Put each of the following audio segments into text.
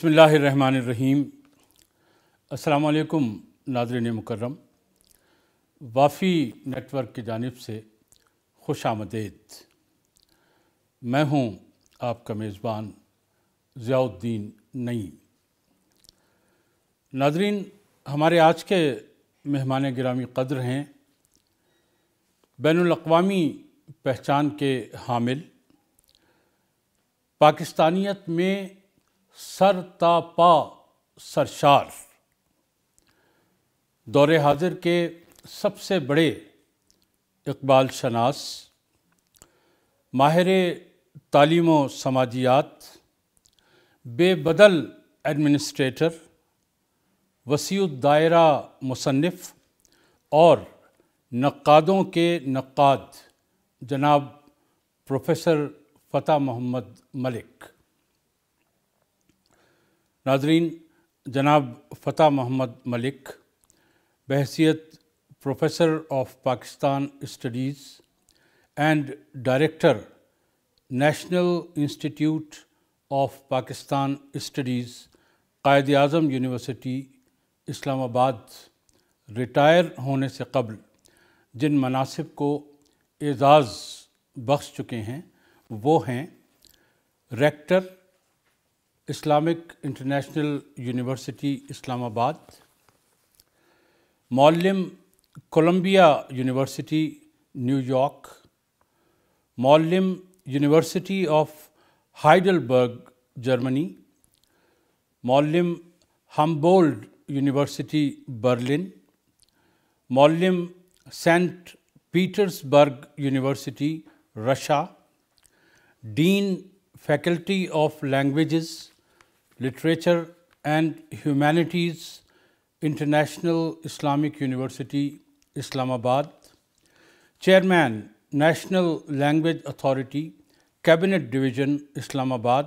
بسم اللہ الرحمن الرحیم۔ السلام علیکم ناظرین مکرم، وافی نیٹ ورک کی جانب سے خوش آمدید۔ میں ہوں آپ کا میزبان ضیاء الدین نعیم۔ ناظرین، ہمارے آج کے مہمان گرامی قدر ہیں بین الاقوامی پہچان کے حامل، پاکستانیت میں سر تا پا سرشار، دور حاضر کے سب سے بڑے اقبال شناس، ماہر تعلیم و سماجیات، بے بدل ایڈمنسٹریٹر، وسیع الدائرہ مصنف اور نقادوں کے نقاد جناب پروفیسر فتح محمد ملک۔ ناظرین، جناب فتح محمد ملک بحیثیت professor of Pakistan studies and director national institute of Pakistan studies, Quaid Azam University اسلام آباد، ریٹائر ہونے سے قبل جن مناصب کو اعزاز بخش چکے ہیں وہ ہیں rector Islamic International University Islamabad, معلم کولمبیا یونیورسٹی نیو یارک، معلم یونیورسٹی آف ہائیڈلبرگ جرمنی، معلم ہمبولڈ یونیورسٹی برلن، معلم Saint Petersburg University Russia, dean faculty of languages, literature and humanities, International Islamic University Islamabad, chairman National Language Authority cabinet division Islamabad,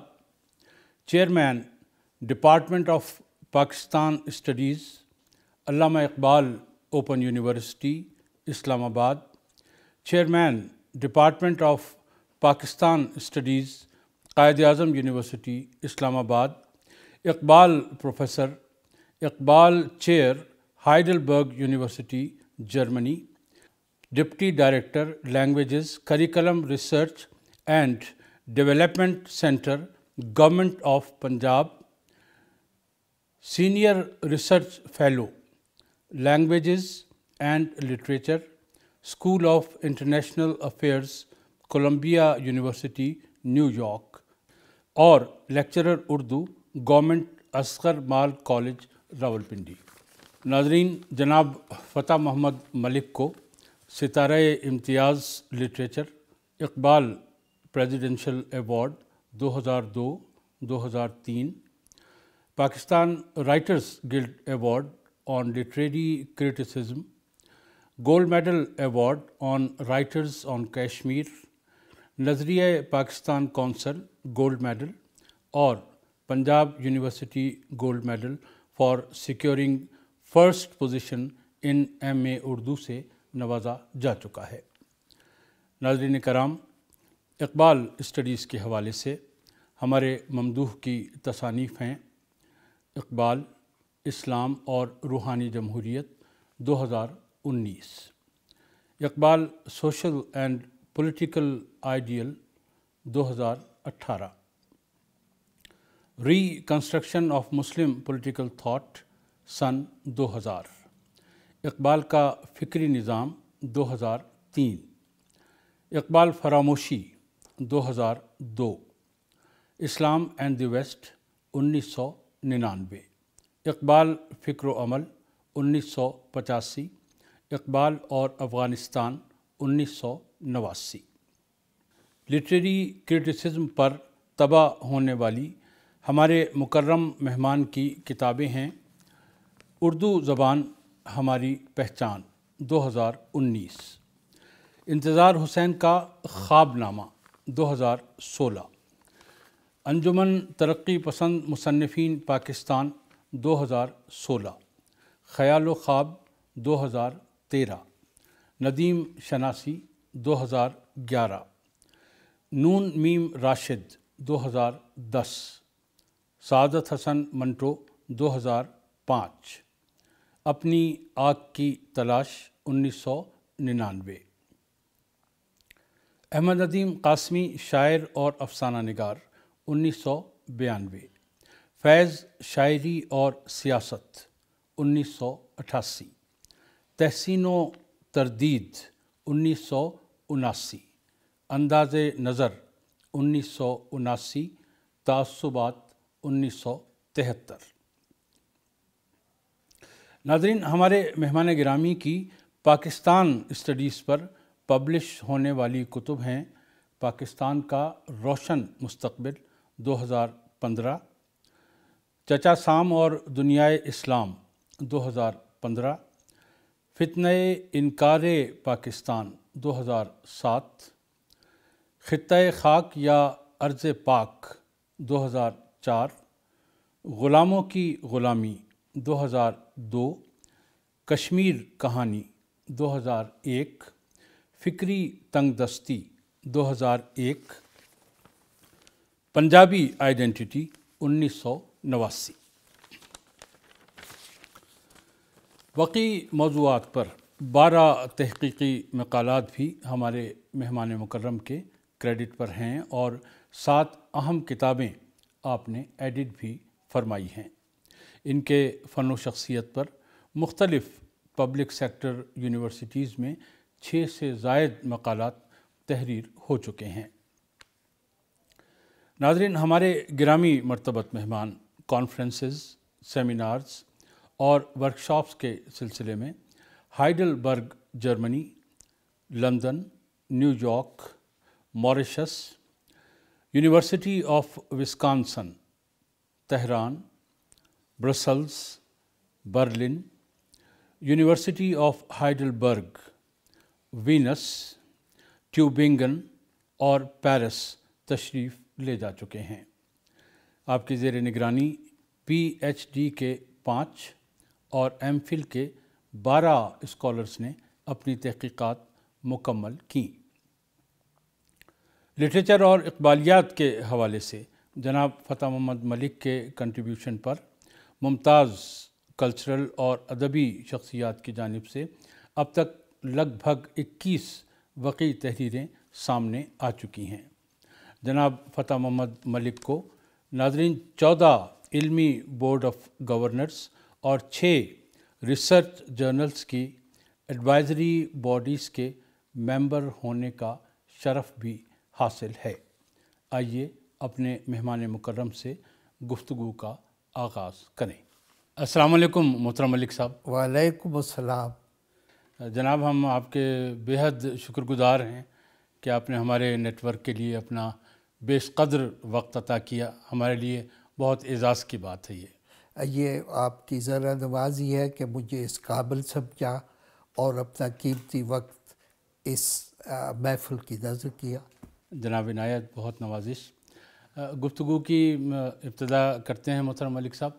chairman department of Pakistan studies, Allama Iqbal Open University Islamabad, chairman department of Pakistan studies, Quaid Azam University اسلام آباد، Iqbal professor, Iqbal chair, Heidelberg University Germany, deputy director languages, curriculum research and development centre, government of Punjab, senior research fellow, languages and literature, school of international affairs, Columbia University New York, اور lecturer Urdu, government Asghar Mall college Rawalpindi. ناظرین، جناب فتح محمد ملک کو Sitara Imtiaz literature Iqbal presidential award 2002-2003، Pakistan writers guild award on literary criticism, gold medal award on writers on Kashmir, نظریہ Pakistan council gold medal, اور Punjab University gold medal for securing first position in M A Urdu سے نوازا جا چکا ہے۔ ناظرین کرام، اقبال اسٹڈیز کے حوالے سے ہمارے ممدوح کی تصانیف ہیں اقبال، اسلام اور روحانی جمہوریت 2019، Iqbal social and political ideal 2018، reconstruction of Muslim political thought سن 2000، اقبال کا فکری نظام 2003، اقبال فراموشی 2002، Islam and the West 1999، Iqbal فکر و عمل 1985، اقبال اور افغانستان 1989۔ لٹریری کرٹیسزم پر طبع ہونے والی ہمارے مکرم مہمان کی کتابیں ہیں اردو زبان ہماری پہچان 2019، انتظار حسین کا خواب نامہ 2016، انجمن ترقی پسند مصنفین پاکستان 2016، خیال و خواب 2013، ندیم شناسی 2011، نون میم راشد 2010، سعادت حسن منٹو 2005، اپنی آگ کی تلاش 1999۔ احمد ندیم قاسمی شاعر اور افسانہ نگار 1992۔ فیض شاعری اور سیاست 1988۔ تحسین و تردید 1979۔ انداز نظر 1979۔ تعصبات 1973۔ ناظرین، ہمارے مہمان گرامی کی پاکستان اسٹڈیز پر پبلش ہونے والی کتب ہیں: پاکستان کا روشن مستقبل 2015، چچا سام اور دنیائے اسلام 2015، فتنہ انکار پاکستان 2007، خطہ خاک یا ارض پاک 2004، غلاموں کی غلامی 2002، کشمیر کہانی 2001، فکری تنگ دستی 2001، پنجابی آئیڈینٹی 1989۔ باقی موضوعات پر 12 تحقیقی مقالات بھی ہمارے مہمان مکرم کے کریڈٹ پر ہیں اور 7 اہم کتابیں آپ نے ایڈٹ بھی فرمائی ہیں۔ ان کے فن و شخصیت پر مختلف پبلک سیکٹر یونیورسٹیز میں 6 سے زائد مقالات تحریر ہو چکے ہیں۔ ناظرین، ہمارے گرامی مرتبت مہمان کانفرنسز، سیمینارز اور ورکشاپس کے سلسلے میں Heidelberg Germany, London, New York, Mauritius, University of Wisconsin, Tehran, Brussels, Berlin, University of Heidelberg, Venice, Tubingen اور پیرس تشریف لے جا چکے ہیں۔ آپ کی زیر نگرانی پی ایچ ڈی کے 5 اور ایم فل کے 12 اسکالرز نے اپنی تحقیقات مکمل کیں۔ لٹریچر اور اقبالیات کے حوالے سے جناب فتح محمد ملک کے کنٹریبیوشن پر ممتاز کلچرل اور ادبی شخصیات کی جانب سے اب تک لگ بھگ 21 وقی تحریریں سامنے آ چکی ہیں۔ جناب فتح محمد ملک کو ناظرین 14 علمی بورڈ آف گورنرز اور 6 ریسرچ جرنلز کی ایڈوائزری باڈیز کے ممبر ہونے کا شرف بھی حاصل ہے۔ آئیے اپنے مہمان مکرم سے گفتگو کا آغاز کریں۔ السلام علیکم محترم ملک صاحب۔ وعلیکم السلام۔ جناب، ہم آپ کے بے حد شکر گزار ہیں کہ آپ نے ہمارے نیٹ ورک کے لیے اپنا بیش قدر وقت عطا کیا۔ ہمارے لیے بہت اعزاز کی بات ہے یہ آپ کی ذرا نوازی ہے کہ مجھے اس قابل سمجھا اور اپنا قیمتی وقت اس محفل کی نظر کیا۔ جناب عنایت، بہت نوازش۔ گفتگو کی ابتدا کرتے ہیں محترم ملک صاحب۔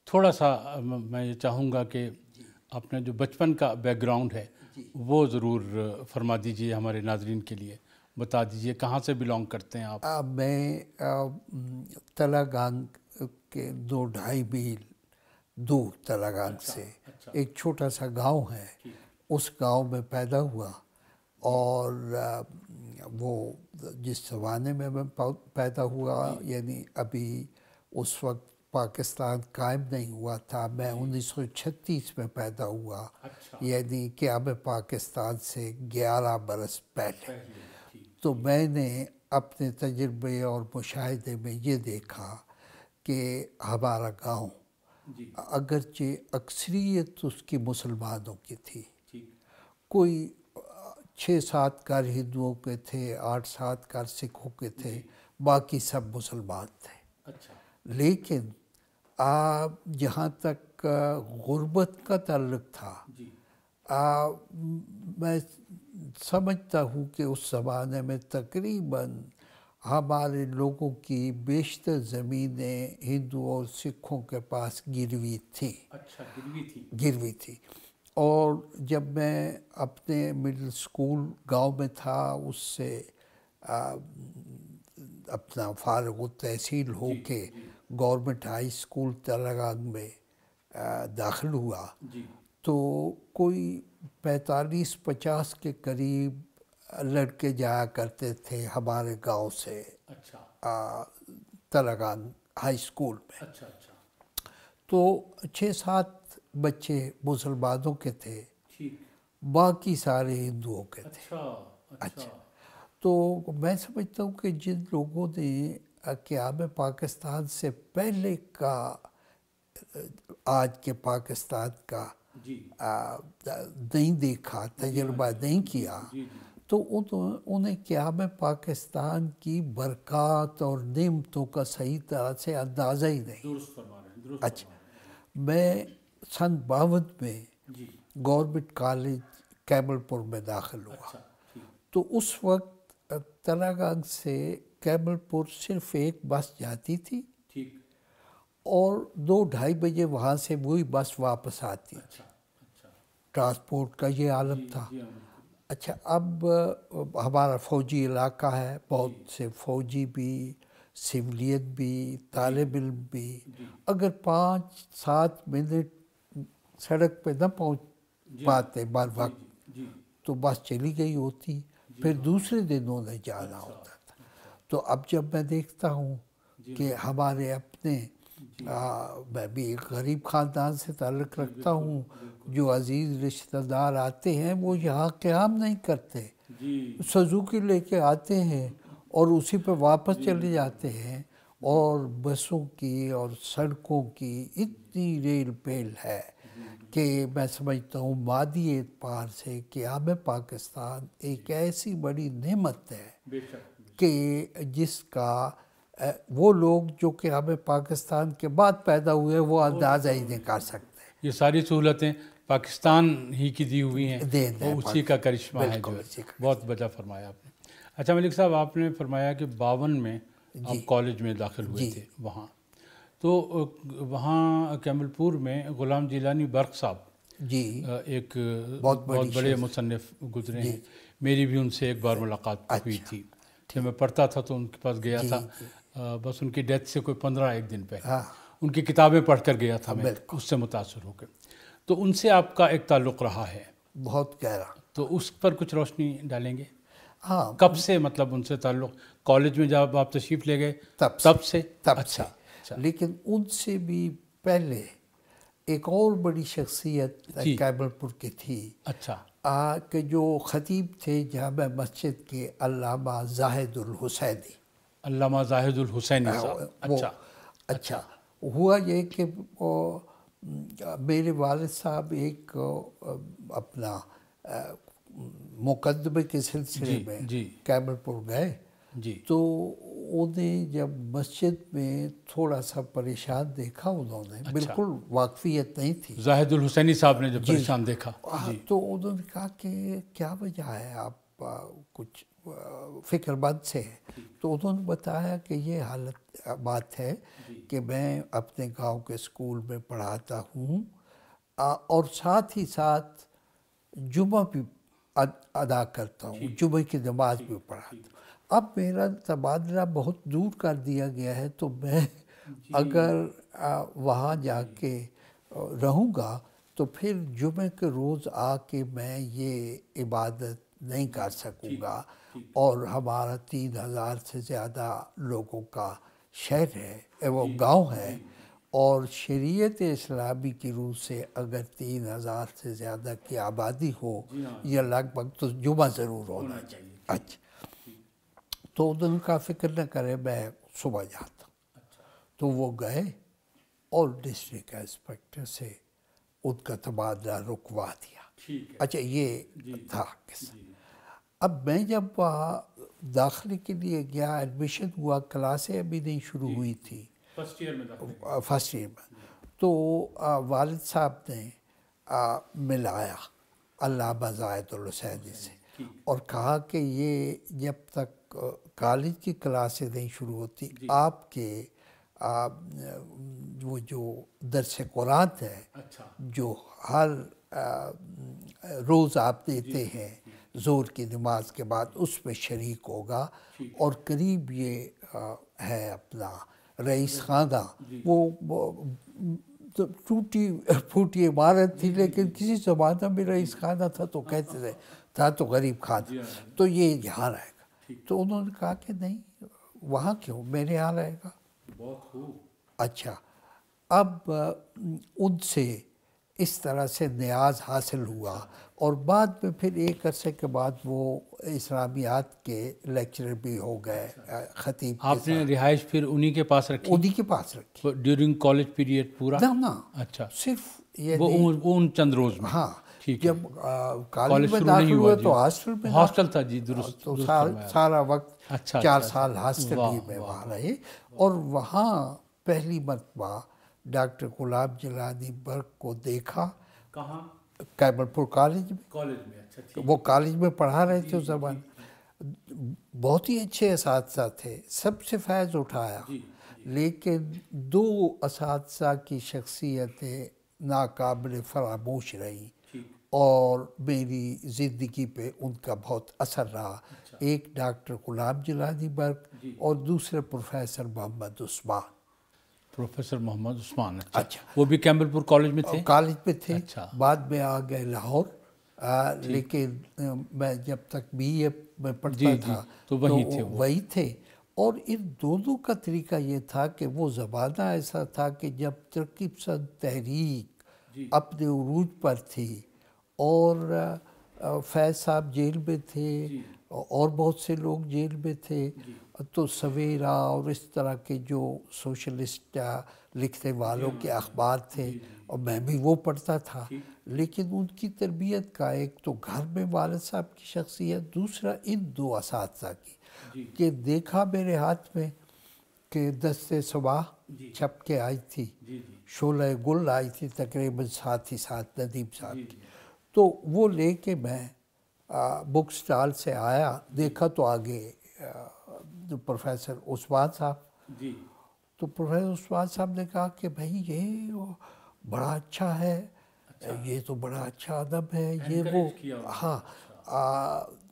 تھوڑا سا میں یہ چاہوں گا کہ اپنا جو بچپن کا بیک گراؤنڈ ہے وہ ضرور فرما دیجئے، ہمارے ناظرین کے لیے بتا دیجئے کہاں سے بلانگ کرتے ہیں آپ؟ میں تلاگانگ کے 2-2.5 میل دور تلاگانگ سے ایک چھوٹا سا گاؤں ہے، اس گاؤں میں پیدا ہوا، اور وہ جس زمانے میں پیدا ہوا یعنی ابھی اس وقت پاکستان قائم نہیں ہوا تھا۔ میں 1936 میں پیدا ہوا، یعنی قیام پاکستان سے 11 برس پہلے۔ تو میں نے اپنے تجربے اور مشاہدے میں یہ دیکھا کہ ہمارا گاؤں اگرچہ اکثریت اس کی مسلمانوں کی تھی، کوئی 6-7 گھر ہندوؤں کے تھے، 8-7 گھر سکھوں کے تھے، باقی سب مسلمان تھے۔ لیکن جہاں تک غربت کا تعلق تھا، میں سمجھتا ہوں کہ اس زمانے میں تقریباً ہمارے لوگوں کی بیشتر زمینیں ہندو اور سکھوں کے پاس گروی تھی۔ گروی تھی۔ اور جب میں اپنے مڈل سکول گاؤں میں تھا، اس سے اپنا فارغ التحصیل ہو کے گورنمنٹ ہائی اسکول تلگانگ میں داخل ہوا جی تو کوئی 45-50 کے قریب لڑکے جایا کرتے تھے ہمارے گاؤں سے اچھا تلگانگ ہائی اسکول میں. اچھا اچھا تو 6-7 بچے مسلمانوں کے تھے، ٹھیک باقی سارے ہندوؤں کے تھے. اچھا اچھا تو میں سمجھتا ہوں کہ جن لوگوں نے قیام پاکستان سے پہلے کا آج کے پاکستان کا جی نہیں دیکھا، تجربہ نہیں کیا، جی جی تو انہیں قیام پاکستان کی برکات اور نعمتوں کا صحیح طرح سے اندازہ ہی نہیں. درست فرما رہے ہیں درست اچھا، فرما رہے میں سن 52 میں ہیں جی گورنمنٹ کالج کیمل پور میں داخل ہوا. اچھا ٹھیک تو اس وقت تلگانگ سے کیمل پور صرف ایک بس جاتی تھی ٹھیک اور 2-2:30 بجے وہاں سے وہی بس واپس آتی. اچھا اچھا ٹرانسپورٹ کا یہ عالم تھا. جی ہاں بالکل اچھا، اب ہمارا فوجی علاقہ ہے، بہت سے فوجی بھی، سویلین بھی، طالب علم بھی. اگر 5-7 منٹ سڑک پہ نہ پہنچ پاتے بر وقت جی تو بس چلی گئی ہوتی، پھر دوسرے دن انہیں جانا ہوتا تھا. تو اب جب میں دیکھتا ہوں کہ ہمارے اپنے میں بھی ایک غریب خاندان سے تعلق رکھتا ہوں، جو عزیز رشتہ دار آتے ہیں وہ یہاں قیام نہیں کرتے، جی سزوکی لے کے آتے ہیں اور اسی پہ واپس چلے جاتے ہیں. اور بسوں کی اور سڑکوں کی اتنی ریل پیل ہے کہ میں سمجھتا ہوں مادی اعتبار سے قیام پاکستان ایک ایسی بڑی نعمت ہے بے شک کہ جس کا وہ لوگ جو قیام پاکستان کے بعد پیدا ہوئے وہ اندازہ ہی نہیں کر سکتے. یہ ساری سہولتیں پاکستان ہی کی دی ہوئی ہیں دین ہے اور اسی کا کرشمہ ہے بالکل جو اسی کا. بہت بڑا فرمایا آپ نے. اچھا ملک صاحب، آپ نے فرمایا کہ 52 میں آپ کالج میں داخل ہوئے تھے وہاں، تو وہاں کیمل پور میں غلام جیلانی برق صاحب جی ایک بہت بڑے مصنف گزرے ہیں. میری بھی ان سے ایک بار ملاقات ہوئی تھی. جب میں پڑھتا تھا تو ان کے پاس گیا تھا، بس ان کی ڈیتھ سے کوئی 15 دن پہلے ان کی کتابیں پڑھ کر گیا تھا میں، اس سے متاثر ہو کر. تو ان سے آپ کا ایک تعلق رہا ہے بہت گہرا. تو اس پر کچھ روشنی ڈالیں گے؟ ہاں، کب سے مطلب ان سے تعلق؟ کالج میں جب آپ تشریف لے گئے تب سے؟ اچھا لیکن ان سے بھی پہلے ایک اور بڑی شخصیت کیمل پور کی تھی. اچھا کہ جو خطیب تھے جامع مسجد کے علامہ زاہد الحسینی. علامہ زاہد الحسینی صاحب. اچھا، ہوا یہ کہ میرے والد صاحب ایک اپنا مقدمے کے سلسلے میں کیمل پور گئے تو انہیں جب مسجد میں تھوڑا سا پریشان دیکھا، انہوں نے بالکل واقفیت نہیں تھی. زاہد الحسینی صاحب نے جب پریشان دیکھا تو انہوں نے کہا کہ کیا وجہ ہے، آپ کچھ فکر مند سے ہیں؟ تو انہوں نے بتایا کہ یہ بات ہے کہ میں اپنے گاؤں کے اسکول میں پڑھاتا ہوں اور ساتھ ہی ساتھ جمعہ بھی ادا کرتا ہوں، جمعہ کی نماز بھی پڑھاتا ہوں. اب میرا تبادلہ بہت دور کر دیا گیا ہے تو میں اگر وہاں جا کے رہوں گا تو پھر جمعہ کے روز آ کے میں یہ عبادت نہیں کر سکوں گا. اور ہمارا 3000 سے زیادہ لوگوں کا شہر ہے، وہ گاؤں ہے، اور شریعت اسلامی کی روح سے اگر 3000 سے زیادہ کی آبادی ہو یا لگ بھگ تو جمعہ ضرور ہونا چاہیے. اچھا، تو انہوں کا فکر نہ کرے، میں صبح جاتا ہوں. تو وہ گئے اور ڈسٹرکٹ انسپکٹر سے ان کا تبادلہ رکوا دیا. اچھا، یہ تھا قصہ. اب میں جب وہاں داخلے کے لیے گیا، ایڈمیشن ہوا، کلاسیں ابھی نہیں شروع ہوئی تھی، فرسٹ ایئر میں. تو والد صاحب نے ملایا علامہ زاہد الحسینی سے اور کہا کہ یہ جب تک کالج کی کلاسیں نہیں شروع ہوتی، آپ کے وہ جو درس قرآن ہے جو ہر روز آپ دیتے ہیں ظہر کی نماز کے بعد، اس میں شریک ہوگا. اور قریب یہ ہے اپنا رئیس خانہ، وہ ٹوٹی پھوٹی عمارت تھی لیکن کسی زمانہ میں رئیس خانہ تھا تو کہتے تھے، تھا تو غریب خانہ، تو یہ یہاں رہے گا۔ تو انہوں نے کہا کہ نہیں، وہاں کیوں، میرے یہاں رہے گا۔ بہت خوب۔ اچھا، اب ان سے اس طرح سے نیاز حاصل ہوا، اور بعد میں پھر ایک عرصے کے بعد وہ اسلامیات کے لیکچرر بھی ہو گئے خطیب کے آپ نے رہائش پھر انہی کے پاس رکھی؟ انہی کے پاس رکھی ڈیورنگ کالج پیریڈ پورا؟ نا، اچھا، صرف یہ وہ ان چند روز میں؟ ہاں، ٹھیک ہے۔ جب کالج میں داخل ہوئے تو ہاسٹل میں ہاسٹل تھا، جی درست، تو سارا وقت 4 سال ہاسٹل ہی میں وہاں رہے، اور وہاں پہلی مرتبہ ڈاکٹر غلام جیلانی برق کو دیکھا۔ کہاں؟ کیبل پور کالج میں۔ کالج میں، اچھا ٹھیک۔ وہ کالج میں پڑھا رہے تھے اس زبان، بہت ہی اچھے اساتذہ تھے، سب سے فیض اٹھایا، لیکن 2 اساتذہ کی شخصیتیں ناقابل فراموش رہیں اور میری زندگی پہ ان کا بہت اثر رہا۔ ایک ڈاکٹر غلام جیلانی برق اور دوسرے پروفیسر محمد عثمان۔ پروفیسر محمد عثمان، اچھا، وہ بھی کیمبل پور کالج میں تھے؟ کالج میں تھے، بعد میں آ گئے لاہور، لیکن میں جب تک بی اے میں پڑھتا تھا تو وہی تھے۔ اور ان دونوں کا طریقہ یہ تھا کہ وہ زمانہ ایسا تھا کہ جب ترقی پسند تحریک اپنے عروج پر تھی، اور فیض صاحب جیل میں تھے اور بہت سے لوگ جیل میں تھے، تو سویرا اور اس طرح کے جو سوشلسٹ لکھنے والوں کے اخبار تھے، اور میں بھی وہ پڑھتا تھا، لیکن ان کی تربیت کا ایک تو گھر میں والد صاحب کی شخصیت، دوسرا ان 2 اساتذہ کی، کہ دیکھا میرے ہاتھ میں کہ دستِ صبح چھپ کے آئی تھی، شعلہ گل آئی تھی تقریباً ساتھ ہی ساتھ ندیم صاحب کی، تو وہ لے کے میں بک سٹال سے آیا، دیکھا تو آگے پروفیسر عثمان صاحب، تو پروفیسر عثمان صاحب نے کہا کہ بھائی یہ بڑا اچھا ہے، یہ تو بڑا اچھا ادب ہے، یہ وہ، ہاں،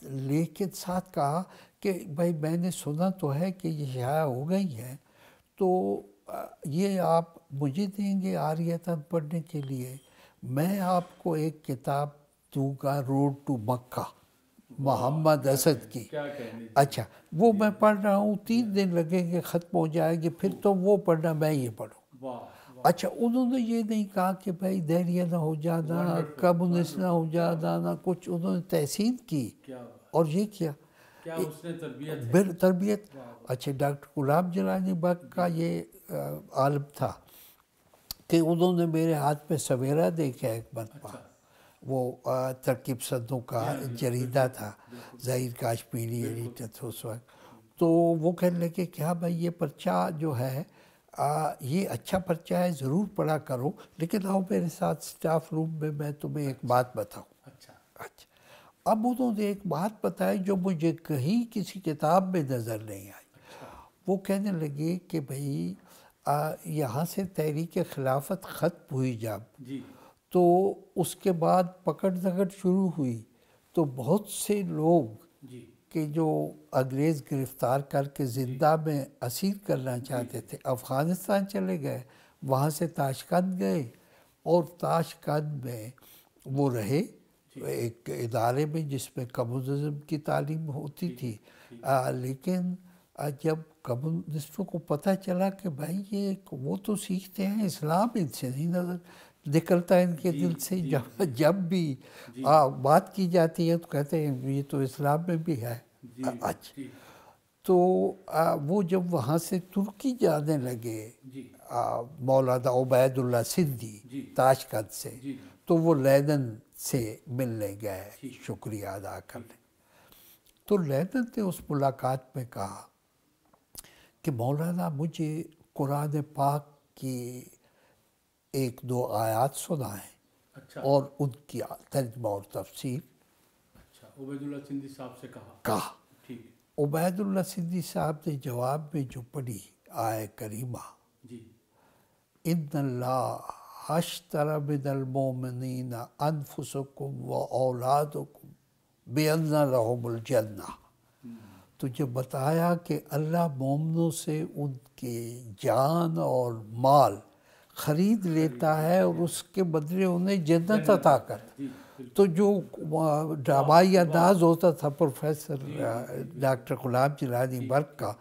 لیکن ساتھ کہا کہ بھائی میں نے سنا تو ہے کہ یہ شائع ہو گئی ہے، تو یہ آپ مجھے دیں گے عاریۃً پڑھنے کے لیے؟ میں آپ کو ایک کتاب دوں گا، روڈ ٹو مکہ، محمد اسد کی۔ اچھا، وہ میں پڑھ رہا ہوں، 3 دن لگیں گے، ختم ہو جائے گی، پھر تو وہ پڑھنا، میں یہ پڑھوں۔ اچھا، انہوں نے یہ نہیں کہا کہ بھائی دہریہ نہ ہو جانا، کمیونسٹ نہ ہو جانا، نہ کچھ، انہوں نے تحسین کی اور یہ کیا تربیت۔ اچھا، ڈاکٹر غلام جیلانی برق کا یہ عالم تھا کہ انہوں نے میرے ہاتھ میں سویرا دیکھا ایک مرتبہ، وہ ترقی پسندوں کا جریدہ تھا، ظہیر کاشمیری ایڈیٹر تھا اس وقت، تو وہ کہنے لگے کہ ہاں بھائی یہ پرچہ جو ہے یہ اچھا پرچہ ہے، ضرور پڑھا کرو، لیکن آؤ میرے ساتھ سٹاف روم میں تمہیں ایک بات بتاؤں۔ اچھا، اب انہوں نے ایک بات بتائی جو مجھے کہیں کسی کتاب میں نظر نہیں آئی۔ وہ کہنے لگے کہ بھائی یہاں سے تحریک خلافت ختم ہوئی جب، تو اس کے بعد پکڑ دھکڑ شروع ہوئی، تو بہت سے لوگ کہ جو انگریز گرفتار کر کے زندہ میں اسیر کرنا چاہتے تھے، افغانستان چلے گئے، وہاں سے تاشقند گئے، اور تاشقند میں وہ رہے ایک ادارے میں جس میں کمیونزم کی تعلیم ہوتی تھی، لیکن جب کمیونسٹوں کو پتہ چلا کہ بھائی یہ وہ تو سیکھتے ہیں اسلام، ان سے نہیں نظر نکلتا ان کے دل سے، جب بھی بات کی جاتی ہے تو کہتے ہیں یہ تو اسلام میں بھی ہے۔ اچھا، تو وہ جب وہاں سے ترکی جانے لگے، مولانا عبید اللہ سندھی تاشقند سے، تو وہ لینن سے ملنے گئے شکریہ ادا کرنے، تو لینن نے اس ملاقات میں کہا کہ مولانا مجھے قرآن پاک کی 1-2 آیات سنائیں اور ان کی ترجمہ اور تفسیر۔ اچھا، عبید اللہ سندھی صاحب سے کہا، عبید اللہ سندھی صاحب نے جواب میں جو پڑھی آیہ کریمہ، ان اللہ اشتری من المؤمنین انفسکم و اولادکم بان لہم الجنہ، تو تجھے بتایا کہ اللہ مومنوں سے ان کے جان اور مال خرید لیتا ہے اور اس کے بدلے انہیں جنت عطا کرتا ہے. تو جو ڈرامائی انداز ہوتا تھا پروفیسر ڈاکٹر غلام جیلانی برق کا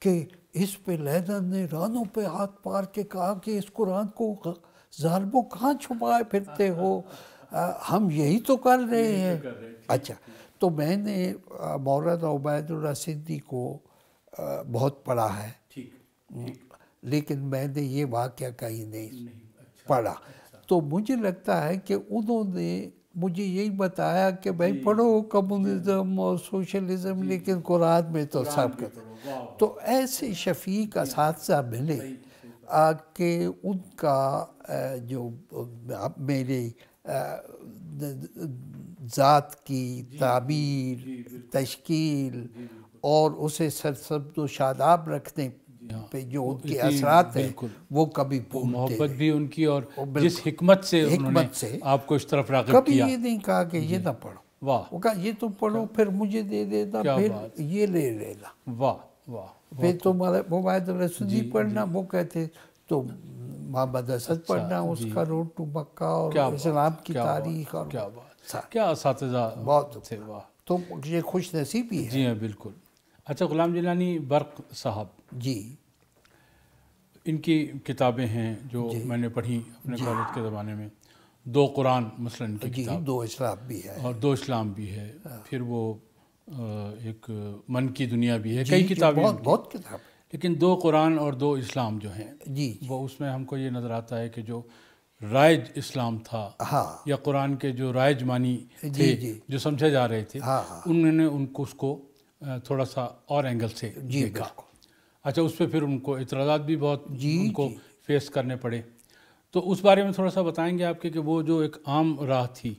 کہ اس پہ لیدن نے رانوں پہ ہاتھ مار کے کہا کہ اس قرآن کو ظالموں کہاں چھپائے پھرتے ہو، ہم یہی تو کر رہے ہیں. اچھا، تو میں نے مولانا عبید اللہ سندھی کو بہت پڑھا ہے، لیکن میں نے یہ واقعہ کہیں نہیں پڑھا. تو مجھے لگتا ہے کہ انہوں نے مجھے یہی بتایا کہ بھائی پڑھو کمیونزم اور سوشلزم، لیکن قرآن میں تو سب کا. تو ایسے شفیق اساتذہ ملے کہ ان کا جو میرے ذات کی تعبیر، تشکیل اور اسے سرسبز و شاداب رکھنے پہ جو ان کے اثرات ہیں وہ کبھی محبت بھی ان کی، اور جس حکمت سے انہوں نے آپ کو اس طرف راغب کیا. کبھی یہ نہیں کہا کہ یہ نہ پڑھو، وہ کہا یہ تم پڑھو پھر مجھے دے دینا، پھر یہ لے لینا. واہ واہ. پھر تمہارا عبید اللہ سندھی پڑھنا، وہ کہتے تو محمد اسد پڑھنا، اس کا روڈ ٹو مکہ اور اسلام کی تاریخ. اور کیا اساتذہ بہت تھے. واہ. تو یہ خوش نصیبی ہے. جی ہاں بالکل. اچھا، غلام جیلانی برق صاحب، جی ان کی کتابیں ہیں جو میں نے پڑھی اپنے کالج کے زمانے میں. 2 قرآن مثلا ان کی کتاب، 2 اسلام بھی ہے اور 2 اسلام بھی ہے. پھر وہ ایک من کی دنیا بھی ہے. کئی کتابیں، بہت کتاب. لیکن 2 قرآن اور 2 اسلام جو ہیں وہ اس میں ہم کو یہ نظر آتا ہے کہ جو رائج اسلام تھا یا قرآن کے جو رائج معنی تھے جو سمجھے جا رہے تھے، انہوں نے ان کو اس کو تھوڑا سا اور اینگل سے دیکھا. اچھا، اس پہ پھر ان کو اعتراضات بھی بہت ان کو فیس کرنے پڑے. تو اس بارے میں تھوڑا سا بتائیں گے آپ کہ وہ جو ایک عام راہ تھی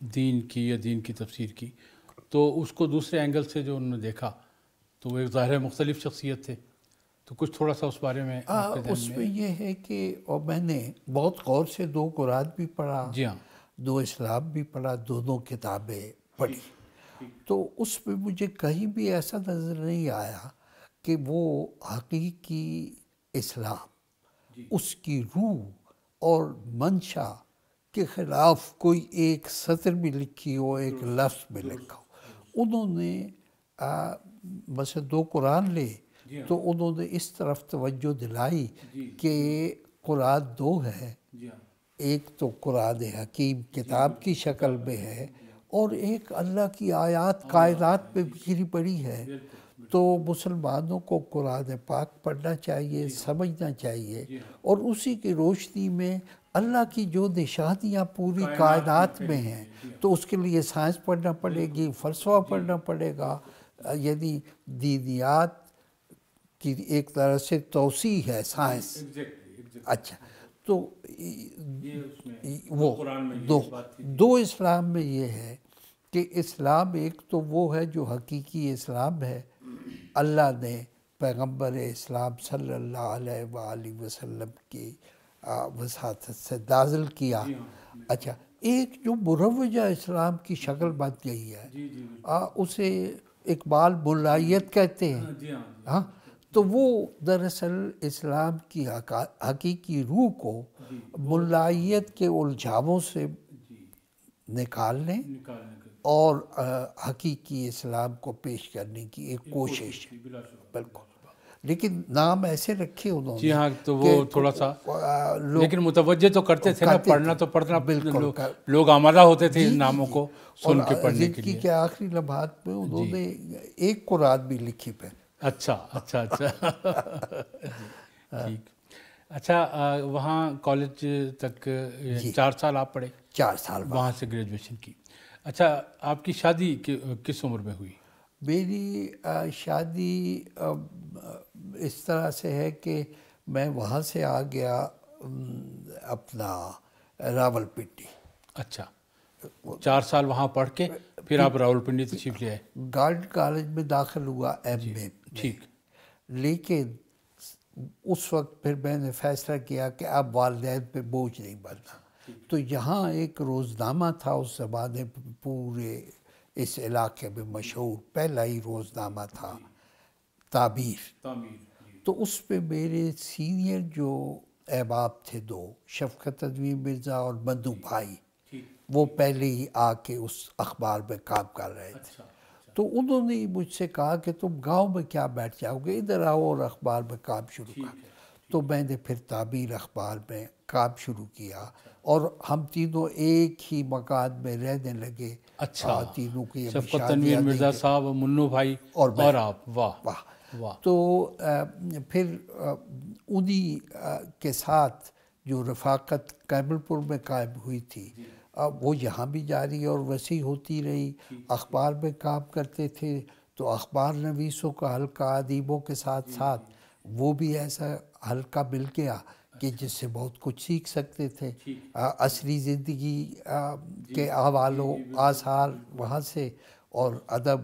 دین کی یا دین کی تفسیر کی، تو اس کو دوسرے اینگل سے جو انہوں نے دیکھا تو وہ ایک ظاہر مختلف شخصیت تھے. تو کچھ تھوڑا سا اس بارے میں اس میں یہ ہے کہ اور میں نے بہت غور سے 2 قرآن بھی پڑھا، جی ہاں، 2 اسلام بھی پڑھا، دونوں کتابیں پڑھی. تو اس میں مجھے کہیں بھی ایسا نظر نہیں آیا کہ وہ حقیقی اسلام، اس کی روح اور منشا کے خلاف کوئی ایک سطر بھی لکھی ہو، ایک لفظ بھی لکھا ہو. انہوں نے بس 2 قرآن لے تو انہوں نے اس طرف توجہ دلائی کہ قرآن 2 ہے. ایک تو قرآن حکیم کتاب کی شکل میں ہے، اور ایک اللہ کی آیات کائنات پہ بکھری پڑی ہے. تو مسلمانوں کو قرآن پاک پڑھنا چاہیے، سمجھنا چاہیے، اور اسی کی روشنی میں اللہ کی جو نشانیاں پوری کائنات میں ہیں، تو اس کے لیے سائنس پڑھنا پڑے گی، فلسفہ پڑھنا پڑے گا. یعنی دینیات کی ایک طرح سے توسیع ہے سائنس. اچھا، تو وہ 2 اسلام میں یہ ہے کہ اسلام ایک تو وہ ہے جو حقیقی اسلام ہے، اللہ نے پیغمبر اسلام صلی اللہ علیہ وآلہ وسلم کی وساطت سے نازل کیا. اچھا، ایک جو مروجہ اسلام کی شکل بن گئی ہے، اسے اقبال ملائیت کہتے ہیں. ہاں، تو وہ دراصل اسلام کی حقیقی روح کو ملائیت کے الجھاؤں سے نکالنے اور حقیقی اسلام کو پیش کرنے کی ایک کوشش ہے. بالکل، لیکن نام ایسے رکھے انہوں نے. جی ہاں، تو وہ تھوڑا سا لیکن متوجہ تو کرتے تھے نا، پڑھنا تو پڑھنا. بالکل، لوگ آمادہ ہوتے تھے ان ناموں کو سن کے پڑھنے کے لیے. زندگی کے آخری لمحات میں انہوں نے ایک قرآن بھی لکھی پہ. اچھا اچھا اچھا ٹھیک. اچھا، وہاں کالج تک 4 سال آپ پڑھے؟ 4 سال وہاں سے گریجویشن کی. اچھا، آپ کی شادی کس عمر میں ہوئی؟ میری شادی اس طرح سے ہے کہ میں وہاں سے آ گیا اپنا راول پنڈی. اچھا، 4 سال وہاں پڑھ کے پھر آپ راول پنڈی تشریف لے آئے؟ گارڈن کالج میں داخل ہوا ایم اے. ٹھیک. لیکن اس وقت پھر میں نے فیصلہ کیا کہ اب والدین پہ بوجھ نہیں بننا. تو یہاں ایک روزنامہ تھا اس زمانے پورے اس علاقے میں مشہور، پہلا ہی روزنامہ تھا تعبیر، تعمیر، تو اس پہ میرے سینئر جو احباب تھے دو، شفقت ندوی مرزا اور مندو بھائی، وہ پہلے ہی آ کے اس اخبار میں کام کر رہے تھے، تو انہوں نے مجھ سے کہا کہ تم گاؤں میں کیا بیٹھ جاؤ گے، ادھر آؤ اور اخبار میں کام شروع کر۔ تو میں نے پھر تعبیر اخبار میں کام شروع کیا، اور ہم تینوں ایک ہی مکان میں رہنے لگے۔ اچھا، تینوں کی ابھی شفقت تنویر شادیاں مرزا صاحب، منو بھائی اور آپ، واہ واہ۔ واہ۔ تو پھر انہی کے ساتھ جو رفاقت کیمل پور میں قائم ہوئی تھی، وہ یہاں بھی جاری اور وسیع ہوتی رہی۔ اخبار میں کام کرتے تھے تو اخبار نویسوں کا حلقہ، ادیبوں کے ساتھ ساتھ وہ بھی ایسا حلقہ مل گیا کہ جس سے بہت کچھ سیکھ سکتے تھے، عصری زندگی کے احوال و آثار وہاں سے، اور ادب۔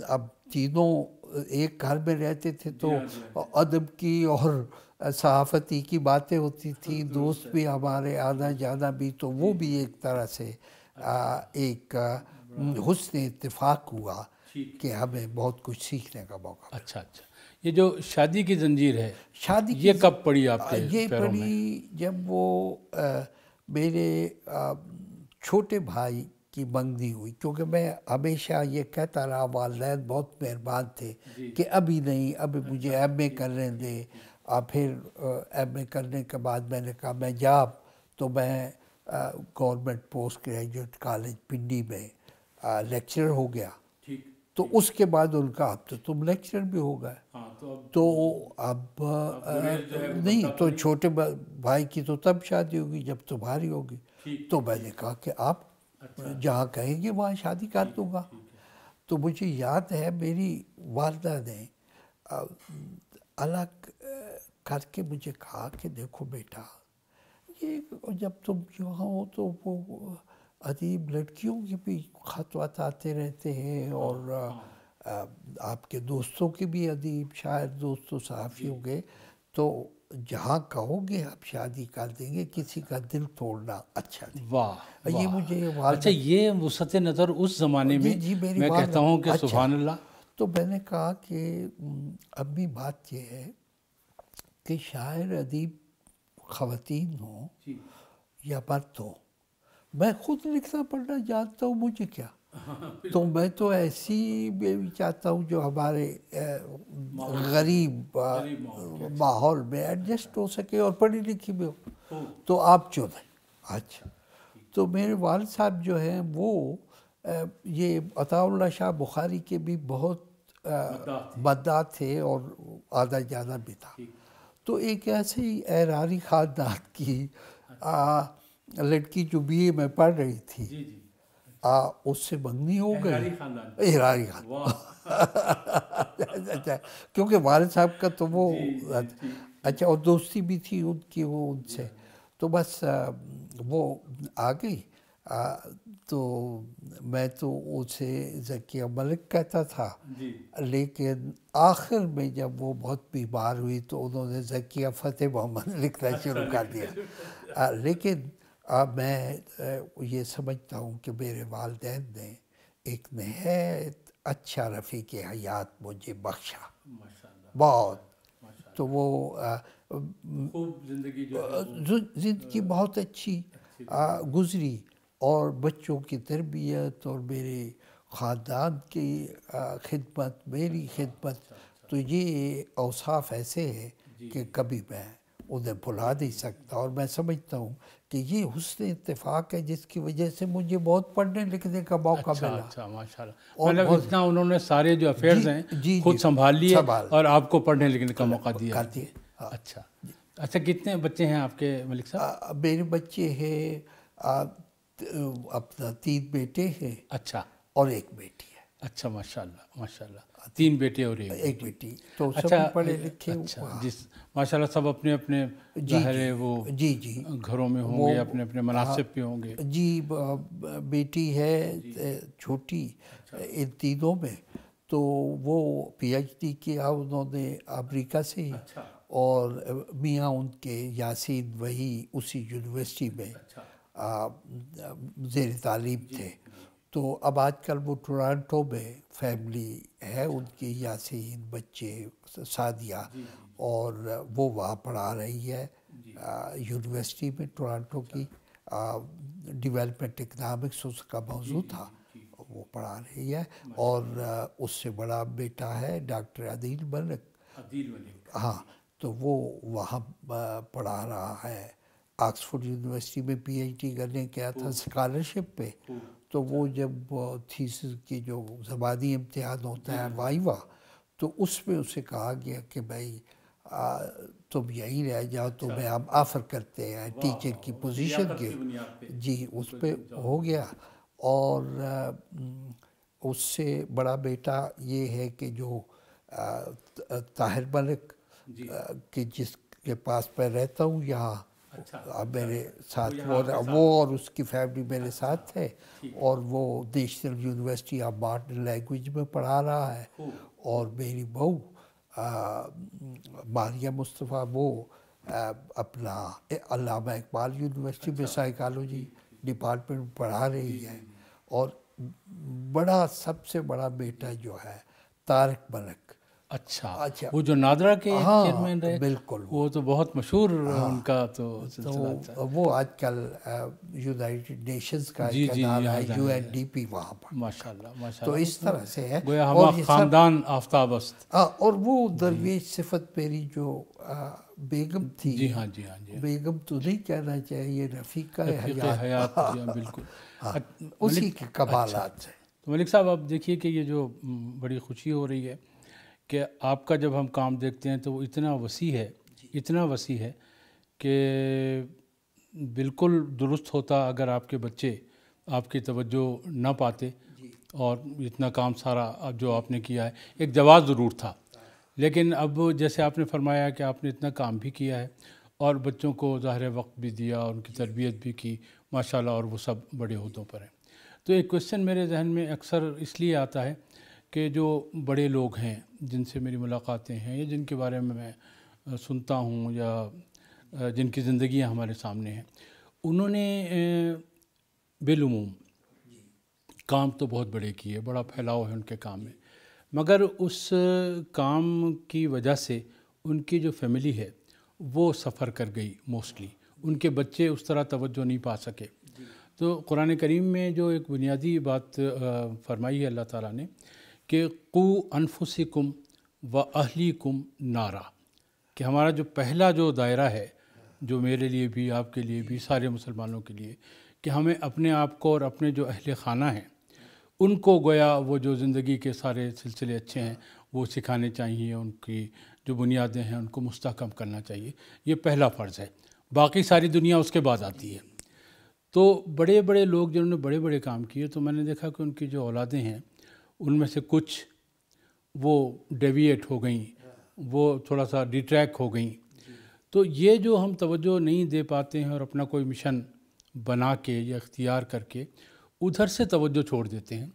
اب تینوں ایک گھر میں رہتے تھے تو ادب کی اور صحافتی کی باتیں ہوتی تھیں، دوست بھی ہمارے آنا جانا بھی، تو وہ بھی ایک طرح سے ایک حسن اتفاق ہوا کہ ہمیں بہت کچھ سیکھنے کا موقع ملا۔ اچھا اچھا، یہ جو شادی کی زنجیر ہے، شادی یہ کب پڑی آپ کے یہ پیروں میں؟ پڑی جب وہ میرے چھوٹے بھائی کی منگنی ہوئی، کیونکہ میں ہمیشہ یہ کہتا رہا، والدین بہت مہربان تھے کہ ابھی نہیں، ابھی مجھے ایم اے کرنے دیں۔ اور پھر ایم اے کرنے کے بعد میں نے کہا میں جاب، تو میں government post graduate college Pindi میں لیکچرر ہو گیا۔ تو اس کے بعد ان کا اب تو تم لیکچرر بھی ہو گئے، تو اب نہیں، تو چھوٹے بھائی کی تو تب شادی ہوگی جب تمہاری ہوگی۔ تو میں نے کہا کہ آپ جہاں کہیں گے وہاں شادی کر دوں گا۔ تو مجھے یاد ہے میری والدہ نے الگ کر کے مجھے کہا کہ دیکھو بیٹا، یہ جب تم یہاں ہو تو وہ ادیب لڑکیوں کے بھی خط وط آتے رہتے ہیں، اور آپ کے دوستوں کے بھی ادیب شاعر دوست و صحافیوں کے، تو جہاں کہو گے آپ شادی کر دیں گے، کسی کا دل توڑنا اچھا نہیں۔ واہ، یہ مجھے والدہ، اچھا، یہ وسعت نظر اس زمانے میں میری میں کہتا ہوں کہ سبحان اللہ۔ تو میں نے کہا کہ امی بات یہ ہے کہ شاعر ادیب خواتین ہوں یا مرد ہوں، میں خود لکھنا پڑھنا جانتا ہوں، مجھے کیا، تو میں تو ایسی بھی چاہتا ہوں جو ہمارے غریب ماحول میں ایڈجسٹ ہو سکے اور پڑھی لکھی بھی ہو، تو آپ چنیں۔ اچھا، تو میرے والد صاحب جو ہیں وہ یہ عطاء اللہ شاہ بخاری کے بھی بہت مداح تھے، اور آنا جانا بھی تھا۔ تو ایک ایسی اعراری خاندان کی لڑکی جو بی اے میں پڑھ رہی تھی، اس سے منگنی ہو گئی۔ اعراری خاندان، کیونکہ والد صاحب کا تو وہ اچھا، اور دوستی بھی تھی ان کی وہ ان سے، تو بس وہ آ گئی۔ تو میں تو اسے ذکیہ ملک کہتا تھا، لیکن آخر میں جب وہ بہت بیمار ہوئی تو انہوں نے ذکیہ فتح محمد لکھنا شروع کر دیا۔ لیکن میں یہ سمجھتا ہوں کہ میرے والدین نے ایک نہایت اچھا رفیق حیات مجھے بخشا، بہت۔ تو وہ زندگی بہت اچھی گزری، اور بچوں کی تربیت اور میرے خاندان کی خدمت، میری خدمت، تو یہ اوصاف ایسے ہیں کہ کبھی میں انہیں بھلا نہیں سکتا، اور میں سمجھتا ہوں کہ یہ حسن اتفاق ہے جس کی وجہ سے مجھے بہت پڑھنے لکھنے کا موقع ملا۔ اچھا، ماشاءاللہ، مطلب اتنا انہوں نے سارے جو افیئرز ہیں خود سنبھال لیے اور آپ کو پڑھنے لکھنے کا موقع دیا۔ اچھا اچھا، کتنے بچے ہیں آپ کے ملک صاحب؟ میرے بچے ہیں اپنا 3 بیٹے ہیں، اچھا، اور 1 بیٹی ہے۔ اچھا، ماشاءاللہ ماشاءاللہ، 3 بیٹے اور 1 بیٹی، تو سب پڑھے لکھے۔ اچھا، جس ماشاءاللہ سب اپنے اپنے ظاہر ہے وہ گھروں میں ہوں گے، اپنے اپنے مناصب پہ ہوں گے۔ جی، بیٹی ہے چھوٹی ان تینوں میں، تو وہ پی ایچ ڈی کیا انہوں نے امریکہ سے، اور میاں ان کے یاسین وہی اسی یونیورسٹی میں زیر تعلیم تھے، تو اب آج کل وہ ٹورانٹو میں فیملی ہے ان کی، یاسین بچے، سعدیہ، اور وہ وہاں پڑھا رہی ہے یونیورسٹی میں ٹورانٹو کی، ڈیولپمنٹ اکنامکس اس کا موضوع تھا، وہ پڑھا رہی ہے۔ اور اس سے بڑا بیٹا ہے ڈاکٹر عدیل ملک، ہاں، تو وہ وہاں پڑھا رہا ہے، آکسفورڈ یونیورسٹی میں پی ایچ ڈی کرنے گیا تھا اسکالرشپ پہ۔ تو وہ جب تھیسس کی جو زبانی امتحان ہوتا ہے وائیوا، تو اس میں اسے کہا گیا کہ بھائی تم یہیں رہ جاؤ، تمہیں ہم آفر کرتے ہیں ٹیچر کی پوزیشن کے، جی اس پہ ہو گیا۔ اور اس سے بڑا بیٹا یہ ہے کہ جو طاہر ملک کہ جس کے پاس میں رہتا ہوں یہاں، میرے ساتھ وہ اور اس کی فیملی میرے ساتھ ہے، اور وہ national university of modern language میں پڑھا رہا ہے۔ اور میری بہو ماریہ مصطفیٰ، وہ اپنا علامہ اقبال یونیورسٹی میں سائیکالوجی ڈپارٹمنٹ میں پڑھا رہی ہے۔ اور بڑا سب سے بڑا بیٹا جو ہے طارق ملک، اچھا، وہ جو نادرا کے چیئرمین رہے، بالکل، وہ تو بہت مشہور ان کا تو سلسلہ تھا۔ وہ آج کل یونائٹڈ نیشنز کا ایک ادارہ ہے UNDP وہاں پر، ماشاءاللہ ماشاءاللہ، تو اس طرح سے ہے۔ گویا ہمارا خاندان آفتاب است۔ اور وہ درویش صفت میری جو بیگم تھی، جی ہاں جی ہاں جی، بیگم تو نہیں کہنا چاہیے، رفیقہ حیات، بالکل اسی کے کمالات ہیں۔ تو ملک صاحب اب دیکھیے کہ یہ جو بڑی خوشی ہو رہی ہے کہ آپ کا جب ہم کام دیکھتے ہیں تو وہ اتنا وسیع ہے، اتنا وسیع ہے کہ بالکل درست ہوتا اگر آپ کے بچے آپ کی توجہ نہ پاتے، اور اتنا کام سارا اب جو آپ نے کیا ہے، ایک جواز ضرور تھا، لیکن اب جیسے آپ نے فرمایا کہ آپ نے اتنا کام بھی کیا ہے اور بچوں کو ظاہر وقت بھی دیا اور ان کی تربیت بھی کی ماشاءاللہ، اور وہ سب بڑے عہدوں پر ہیں۔ تو ایک کوشچن میرے ذہن میں اکثر اس لیے آتا ہے کہ جو بڑے لوگ ہیں جن سے میری ملاقاتیں ہیں یا جن کے بارے میں میں سنتا ہوں یا جن کی زندگیاں ہمارے سامنے ہیں، انہوں نے بالعموم کام تو بہت بڑے کیے، بڑا پھیلاؤ ہے ان کے کام میں، مگر اس کام کی وجہ سے ان کی جو فیملی ہے وہ سفر کر گئی موسٹلی، ان کے بچے اس طرح توجہ نہیں پا سکے۔ تو قرآن کریم میں جو ایک بنیادی بات فرمائی ہے اللہ تعالیٰ نے کہ قو انفسکم و اہلیکم نارا، کہ ہمارا جو پہلا جو دائرہ ہے، جو میرے لیے بھی، آپ کے لیے بھی، سارے مسلمانوں کے لیے، کہ ہمیں اپنے آپ کو اور اپنے جو اہل خانہ ہیں ان کو گویا وہ جو زندگی کے سارے سلسلے اچھے ہیں وہ سکھانے چاہیے، ان کی جو بنیادیں ہیں ان کو مستحکم کرنا چاہیے، یہ پہلا فرض ہے، باقی ساری دنیا اس کے بعد آتی ہے۔ تو بڑے بڑے لوگ جنہوں نے بڑے بڑے کام کیے، تو میں نے دیکھا کہ ان کی جو اولادیں ہیں ان میں سے کچھ وہ ڈیویٹ ہو گئیں، وہ تھوڑا سا ڈیٹریک ہو گئیں۔ تو یہ جو ہم توجہ نہیں دے پاتے ہیں اور اپنا کوئی مشن بنا کے یا اختیار کر کے ادھر سے توجہ چھوڑ دیتے ہیں،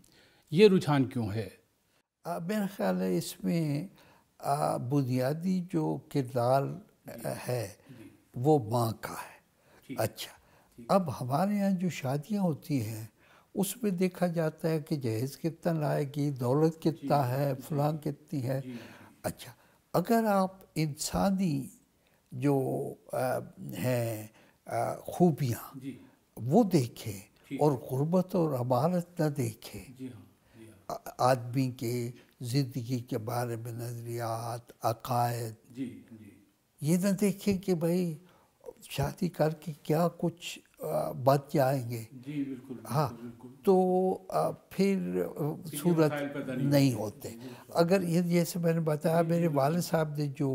یہ رجحان کیوں ہے؟ میرا خیال ہے اس میں بنیادی جو کردار ہے وہ ماں کا ہے۔ اچھا، اب ہمارے یہاں جو شادیاں ہوتی ہیں اس میں دیکھا جاتا ہے کہ جہیز کتنا لائے گی، دولت کتنا ہے، فلاں کتنی ہے۔ اچھا، اگر آپ انسانی جو ہیں خوبیاں وہ دیکھیں اور غربت اور عمارت نہ دیکھیں، آدمی کے زندگی کے بارے میں نظریات، عقائد، یہ نہ دیکھیں کہ بھائی شادی کر کے کیا کچھ بچ جائیں گے، ہاں، تو پھر صورت نہیں ہوتے۔ اگر یہ جیسے میں نے بتایا میرے والد صاحب نے جو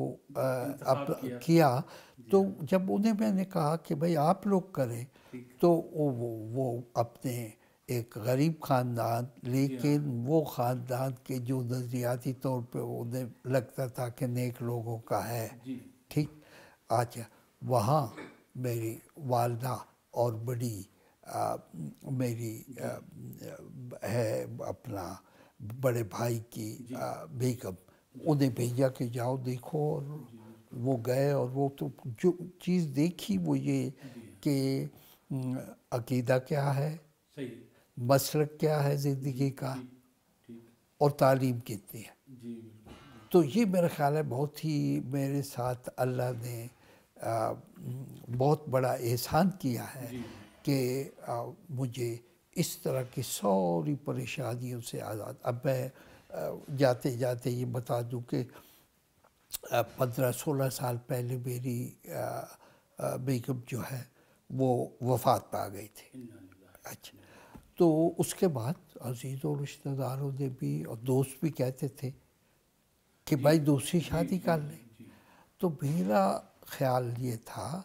کیا، تو جب انہیں میں نے کہا کہ بھائی آپ لوگ کریں، تو وہ اپنے ایک غریب خاندان، لیکن وہ خاندان کے جو نظریاتی طور پہ انہیں لگتا تھا کہ نیک لوگوں کا ہے، ٹھیک۔ اچھا، وہاں میری والدہ اور بڑی میری ہے اپنا بڑے بھائی کی بیگم، انہیں بھیجا کہ جاؤ دیکھو، اور وہ گئے، اور وہ تو جو چیز دیکھی وہ یہ کہ عقیدہ کیا ہے، مسلک کیا ہے زندگی کا اور تعلیم کتنی ہے. جی تو یہ میرا خیال ہے بہت ہی میرے ساتھ اللہ نے بہت بڑا احسان کیا ہے کہ مجھے اس طرح کی ساری پریشانیوں سے آزاد. اب میں جاتے جاتے یہ بتا دوں کہ 15-16 سال پہلے میری بیگم جو ہے وہ وفات پا گئی تھی. اچھا، تو اس کے بعد عزیز و رشتہ داروں نے بھی اور دوست بھی کہتے تھے کہ بھائی دوسری شادی کر لیں. تو میرا خیال یہ تھا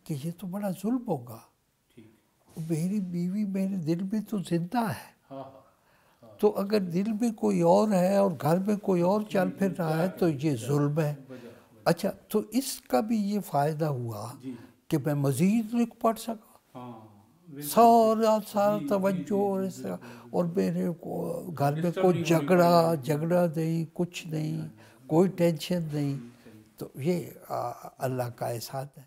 کہ یہ تو بڑا ظلم ہوگا. میری بیوی میرے دل میں تو زندہ ہے، تو اگر دل میں کوئی اور ہے اور گھر میں کوئی اور چل پھر رہا ہے تو یہ ظلم ہے. اچھا، تو اس کا بھی یہ فائدہ ہوا کہ میں مزید لکھ پڑھ سکا، سارا توجہ اور میرے گھر میں کوئی جھگڑا نہیں، کچھ نہیں، کوئی ٹینشن نہیں. تو یہ اللہ کا احسان ہے.